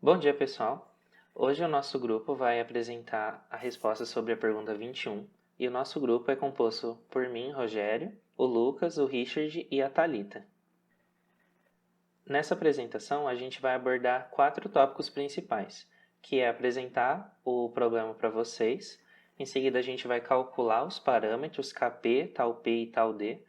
Bom dia, pessoal. Hoje o nosso grupo vai apresentar a resposta sobre a pergunta 21 e o nosso grupo é composto por mim, Rogério, o Lucas, o Richard e a Thalita. Nessa apresentação, a gente vai abordar 4 tópicos principais, que é apresentar o problema para vocês, em seguida a gente vai calcular os parâmetros Kp, tal P e tal D,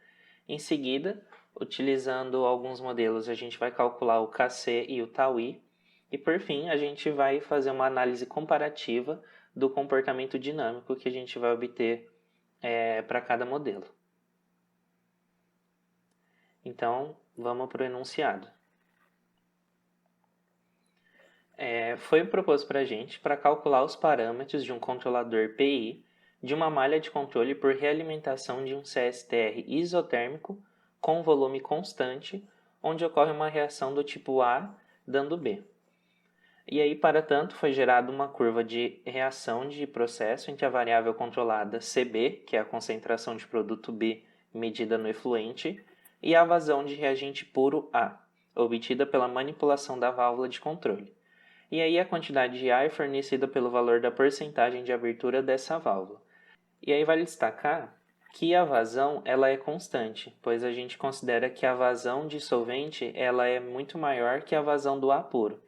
em seguida, utilizando alguns modelos, a gente vai calcular o Kc e o tal I, e por fim, a gente vai fazer uma análise comparativa do comportamento dinâmico que a gente vai obter para cada modelo. Então, vamos para o enunciado. Foi proposto para a gente para calcular os parâmetros de um controlador PI de uma malha de controle por realimentação de um CSTR isotérmico com volume constante, onde ocorre uma reação do tipo A dando B. E aí, para tanto, foi gerada uma curva de reação de processo entre a variável controlada CB, que é a concentração de produto B medida no efluente, e a vazão de reagente puro A, obtida pela manipulação da válvula de controle. E aí a quantidade de ar é fornecida pelo valor da porcentagem de abertura dessa válvula. E aí vale destacar que a vazão ela é constante, pois a gente considera que a vazão de solvente ela é muito maior que a vazão do A puro.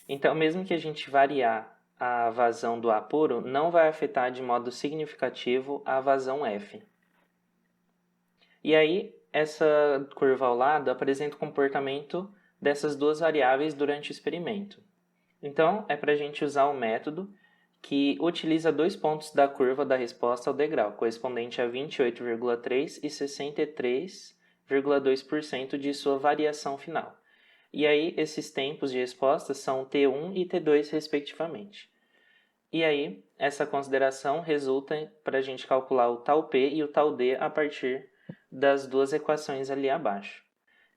Então, mesmo que a gente variar a vazão do A puro, não vai afetar de modo significativo a vazão F. E aí, essa curva ao lado apresenta o comportamento dessas duas variáveis durante o experimento. Então, é para a gente usar o método que utiliza 2 pontos da curva da resposta ao degrau, correspondente a 28,3% e 63,2% de sua variação final. E aí, esses tempos de resposta são T1 e T2, respectivamente. E aí, essa consideração resulta para a gente calcular o tal P e o tal D a partir das duas equações ali abaixo.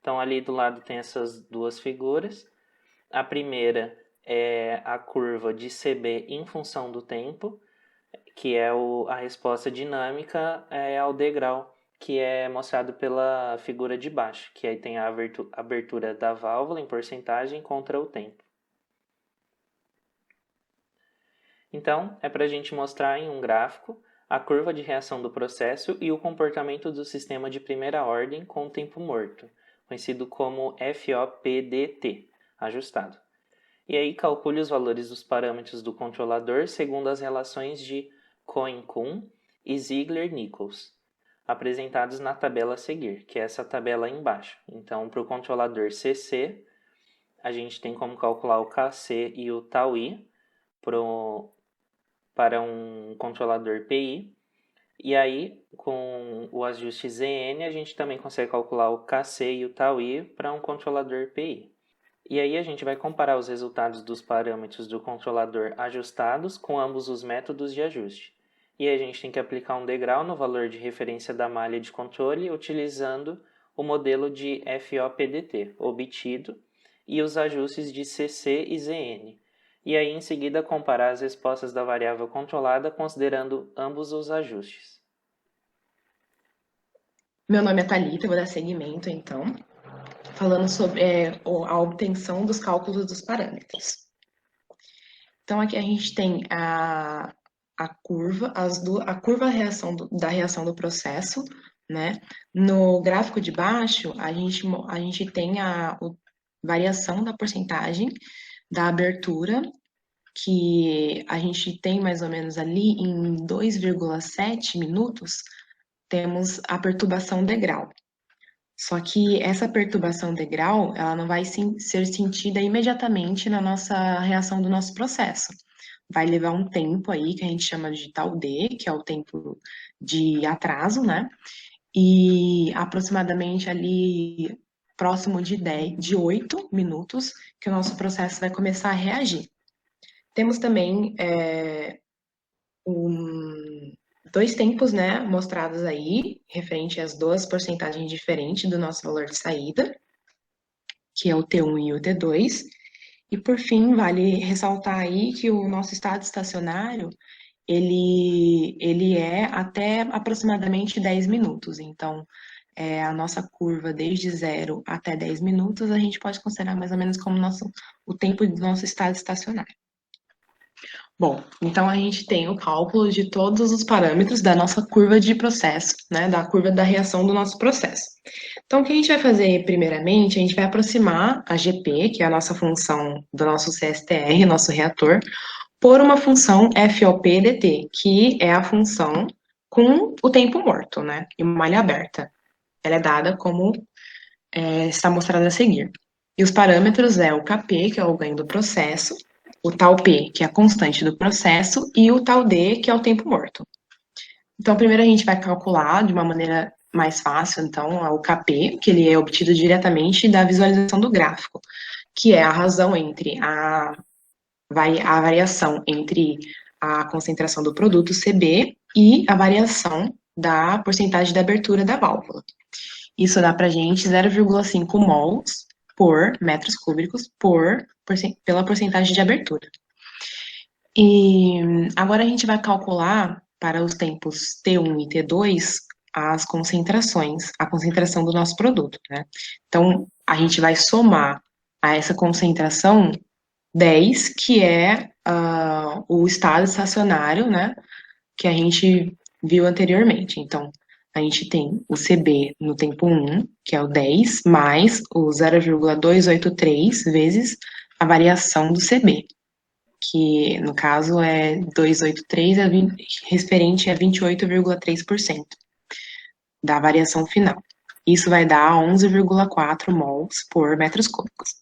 Então, ali do lado tem essas duas figuras. A primeira é a curva de CB em função do tempo, que é a resposta dinâmica ao degrau, que é mostrado pela figura de baixo, que aí tem a abertura da válvula em porcentagem contra o tempo. Então, é para a gente mostrar em um gráfico a curva de reação do processo e o comportamento do sistema de primeira ordem com tempo morto, conhecido como FOPDT, ajustado. E aí calcule os valores dos parâmetros do controlador segundo as relações de Cohen-Kuhn e Ziegler-Nichols, apresentados na tabela a seguir, que é essa tabela aí embaixo. Então, para o controlador CC, a gente tem como calcular o Kc e o tau I para um controlador PI. E aí, com o ajuste ZN, a gente também consegue calcular o Kc e o tau I para um controlador PI. E aí a gente vai comparar os resultados dos parâmetros do controlador ajustados com ambos os métodos de ajuste. E aí a gente tem que aplicar um degrau no valor de referência da malha de controle utilizando o modelo de FOPDT obtido e os ajustes de CC e ZN. E aí em seguida comparar as respostas da variável controlada considerando ambos os ajustes. Meu nome é Thalita, eu vou dar seguimento então, falando sobre a obtenção dos cálculos dos parâmetros. Então aqui a gente tem a curva, a curva da reação do processo, né? No gráfico de baixo, a gente tem a variação da porcentagem da abertura, que a gente tem mais ou menos ali em 2,7 minutos, temos a perturbação degrau. Só que essa perturbação degrau, ela não vai ser sentida imediatamente na nossa reação do nosso processo. Vai levar um tempo aí, que a gente chama de tal D, que é o tempo de atraso, né? E aproximadamente ali próximo de 8 minutos, que o nosso processo vai começar a reagir. Temos também dois tempos, né, mostrados aí, referente às duas porcentagens diferentes do nosso valor de saída, que é o T1 e o T2. E por fim, vale ressaltar aí que o nosso estado estacionário, ele é até aproximadamente 10 minutos. Então, a nossa curva desde 0 até 10 minutos, a gente pode considerar mais ou menos como o tempo do nosso estado estacionário. Bom, então a gente tem o cálculo de todos os parâmetros da nossa curva de processo, né, da curva da reação do nosso processo. Então, o que a gente vai fazer primeiramente, a gente vai aproximar a GP, que é a nossa função do nosso CSTR, nosso reator, por uma função FOP-DT, que é a função com o tempo morto, né, e uma malha aberta. Ela é dada como está mostrada a seguir. E os parâmetros é o Kp, que é o ganho do processo, o tal P, que é a constante do processo, e o tal D, que é o tempo morto. Então, primeiro a gente vai calcular de uma maneira mais fácil, então, o Kp, que ele é obtido diretamente da visualização do gráfico, que é a razão entre a variação entre a concentração do produto CB e a variação da porcentagem de abertura da válvula. Isso dá pra gente 0,5 mols por metros cúbicos pela porcentagem de abertura. E agora a gente vai calcular para os tempos T1 e T2 as concentrações, a concentração do nosso produto, né? Então, a gente vai somar a essa concentração 10, que é o estado estacionário, né? Que a gente viu anteriormente. Então, a gente tem o CB no tempo 1, que é o 10, mais o 0,283 vezes a variação do CB, que no caso é 283, referente a 28,3% da variação final. Isso vai dar 11,4 mols por metros cúbicos.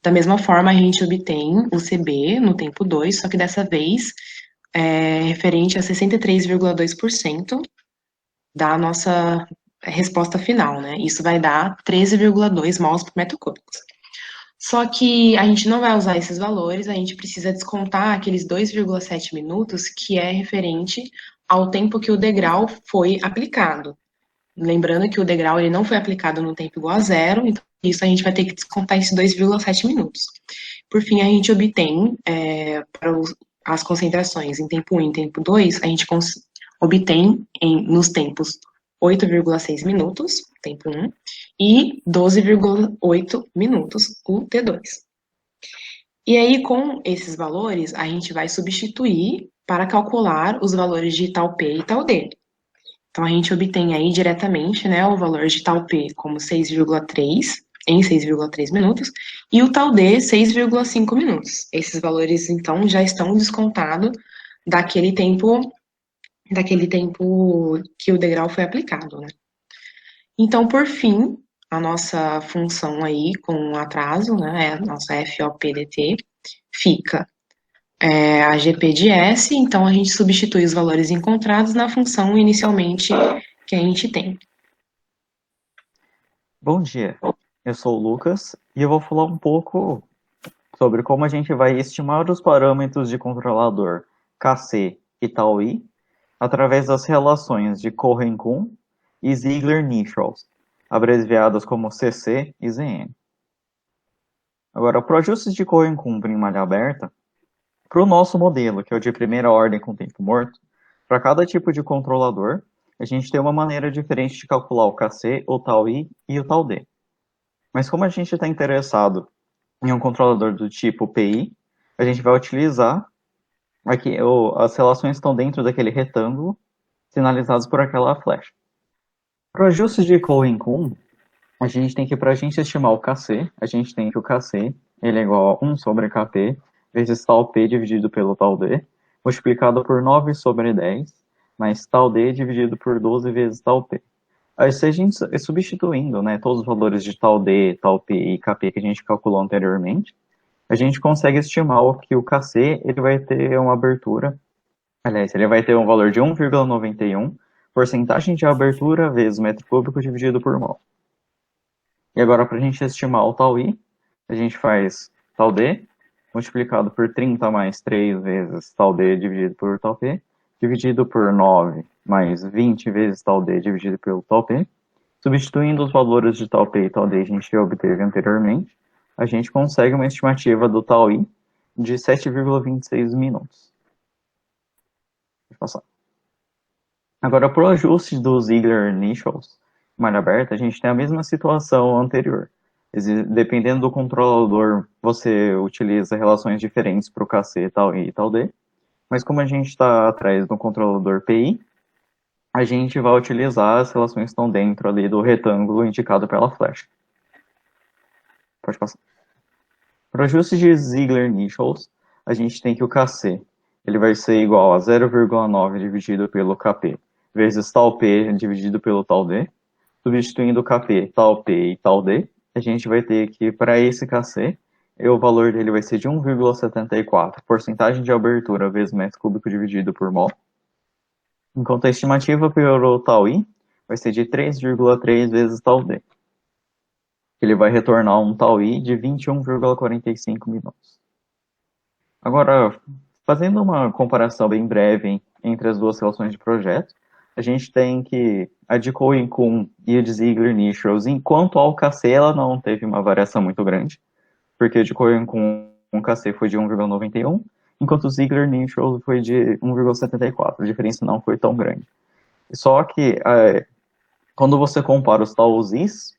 Da mesma forma, a gente obtém o CB no tempo 2, só que dessa vez referente a 63,2% da nossa resposta final, né? Isso vai dar 13,2 mols por metro cúbico. Só que a gente não vai usar esses valores, a gente precisa descontar aqueles 2,7 minutos, que é referente ao tempo que o degrau foi aplicado. Lembrando que o degrau ele não foi aplicado no tempo igual a zero, então isso a gente vai ter que descontar esses 2,7 minutos. Por fim, a gente obtém, para as concentrações em tempo 1 e em tempo 2, a gente obtém nos tempos 8,6 minutos, tempo 1, e 12,8 minutos, o T2. E aí, com esses valores, a gente vai substituir para calcular os valores de tal P e tal D. Então, a gente obtém aí diretamente, né, o valor de tal P como 6,3 em 6,3 minutos e o tal D 6,5 minutos. Esses valores, então, já estão descontados daquele tempo que o degrau foi aplicado, né? Então, por fim, a nossa função aí com atraso, né, a nossa FOPDT, fica a GP de S, então a gente substitui os valores encontrados na função inicialmente que a gente tem. Bom dia, eu sou o Lucas e eu vou falar um pouco sobre como a gente vai estimar os parâmetros de controlador Kc e τI através das relações de Cohen-Kuhn e Ziegler-Nichols, abreviadas como CC e ZN. Agora, para o ajuste de Cohen-Kuhn em malha aberta, para o nosso modelo, que é o de primeira ordem com tempo morto, para cada tipo de controlador, a gente tem uma maneira diferente de calcular o Kc, o τI e o τD. Mas como a gente está interessado em um controlador do tipo PI, a gente vai utilizar aqui, as relações estão dentro daquele retângulo, sinalizados por aquela flecha. Para o ajuste de Cohen-Kuhn, a gente tem que, para a gente estimar o Kc, a gente tem que o Kc ele é igual a 1 sobre Kp vezes tal P dividido pelo tal D, multiplicado por 9 sobre 10, mais tal D dividido por 12 vezes tal P. Aí, se a gente substituindo, né, todos os valores de tal D, tal P e Kp que a gente calculou anteriormente, a gente consegue estimar que o Kc ele vai ter uma abertura, aliás, ele vai ter um valor de 1,91, porcentagem de abertura vezes metro cúbico dividido por mol. E agora, para a gente estimar o tal I, a gente faz tal D, multiplicado por 30 mais 3 vezes tal D dividido por tal P, dividido por 9 mais 20 vezes tal D dividido pelo tal P. Substituindo os valores de tal P e tal D que a gente obteve anteriormente, a gente consegue uma estimativa do tal I de 7,26 minutos. Deixa eu passar. Agora, para o ajuste do Ziegler-Nichols, malha aberta, a gente tem a mesma situação anterior. Dependendo do controlador, você utiliza relações diferentes para o KC tal I e tal D. Mas como a gente está atrás do controlador PI, a gente vai utilizar as relações que estão dentro ali do retângulo indicado pela flecha. Pode passar. Para o ajuste de Ziegler-Nichols, a gente tem que o KC ele vai ser igual a 0,9 dividido pelo KP vezes tal P dividido pelo tal D. Substituindo o KP, tal P e tal D, a gente vai ter que, para esse KC, o valor dele vai ser de 1,74, porcentagem de abertura vezes metro cúbico dividido por mol. Enquanto a estimativa para o tal I vai ser de 3,3 vezes tal D. Ele vai retornar um tal I de 21,45 minutos. Agora, fazendo uma comparação bem breve entre as duas relações de projeto, a gente tem que a de Cohen-Kuhn e a de Ziegler-Nichols, enquanto ao KC ela não teve uma variação muito grande, porque a de Cohen-Kuhn o KC foi de 1,91, enquanto o Ziegler-Nichols foi de 1,74, a diferença não foi tão grande. Só que quando você compara os tau Is,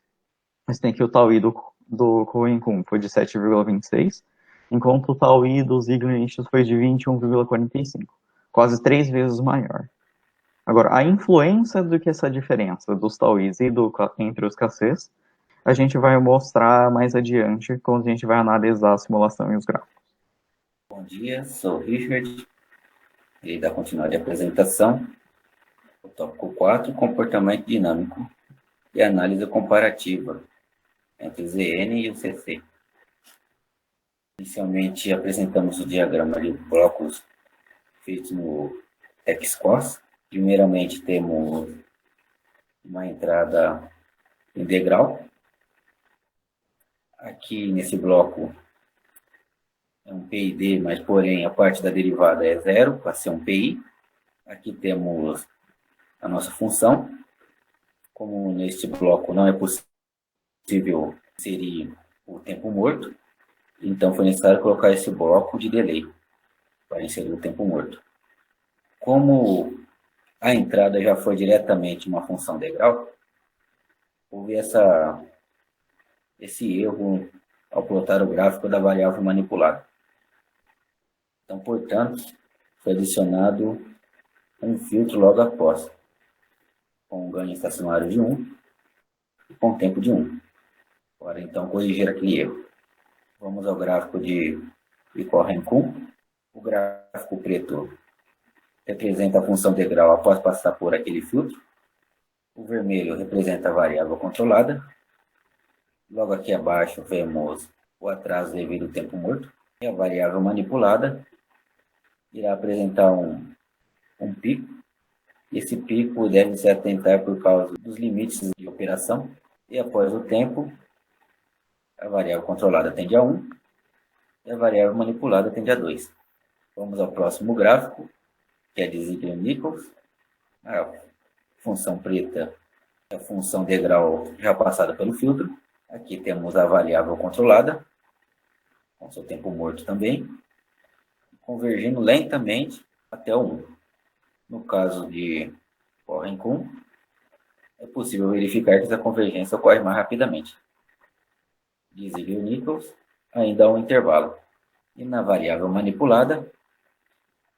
você tem que o tau I do Cohen-Kuhn foi de 7,26, enquanto o tau I do Ziegler-Nichols foi de 21,45, quase 3 vezes maior. Agora, a influência do que essa diferença dos tauís e entre os KCs, a gente vai mostrar mais adiante quando a gente vai analisar a simulação e os gráficos. Bom dia, sou o Richard, e da continuidade de apresentação, o tópico 4, comportamento dinâmico e análise comparativa entre o ZN e o CC. Inicialmente, apresentamos o diagrama de blocos feitos no XCOS. Primeiramente, temos uma entrada integral. Aqui, nesse bloco, é um PID, mas, porém, a parte da derivada é zero, para ser um PI. Aqui temos a nossa função. Como neste bloco não é possível inserir o tempo morto, então foi necessário colocar esse bloco de delay para inserir o tempo morto. Como a entrada já foi diretamente uma função degrau, houve esse erro ao plotar o gráfico da variável manipulada. Então, portanto, foi adicionado um filtro logo após, com um ganho estacionário de 1 e com tempo de 1. Agora, então, corrigir aquele erro. Vamos ao gráfico de Cohen-Kuhn. O gráfico preto representa a função integral após passar por aquele filtro. O vermelho representa a variável controlada. Logo aqui abaixo vemos o atraso devido ao tempo morto. E a variável manipulada irá apresentar um pico. Esse pico deve se atentar por causa dos limites de operação. E após o tempo, a variável controlada tende a 1 e a variável manipulada tende a 2. Vamos ao próximo gráfico, que é de Ziegler-Nichols. A função preta é a função degrau já passada pelo filtro. Aqui temos a variável controlada, com seu tempo morto também, convergindo lentamente até o 1. No caso de Cohen-Kuhn, é possível verificar que essa convergência ocorre mais rapidamente. De Ziegler-Nichols, ainda há um intervalo. E na variável manipulada,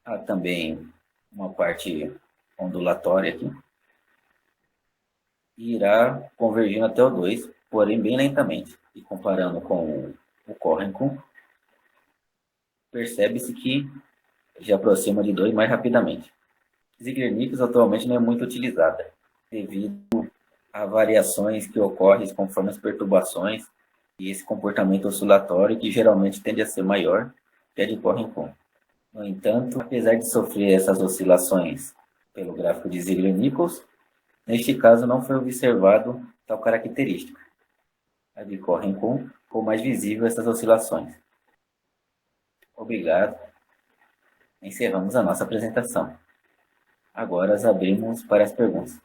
há também uma parte ondulatória aqui, e irá convergindo até o 2, porém bem lentamente. E comparando com o Cohen-Kuhn, percebe-se que já aproxima de 2 mais rapidamente. Ziegler-Nichols atualmente não é muito utilizada, devido a variações que ocorrem conforme as perturbações e esse comportamento oscilatório que geralmente tende a ser maior que a de Cohen-Kuhn. No entanto, apesar de sofrer essas oscilações pelo gráfico de Ziegler-Nichols, neste caso não foi observado tal característica. A de Cohen-Kuhn ficou mais visível essas oscilações. Obrigado. Encerramos a nossa apresentação. Agora abrimos para as perguntas.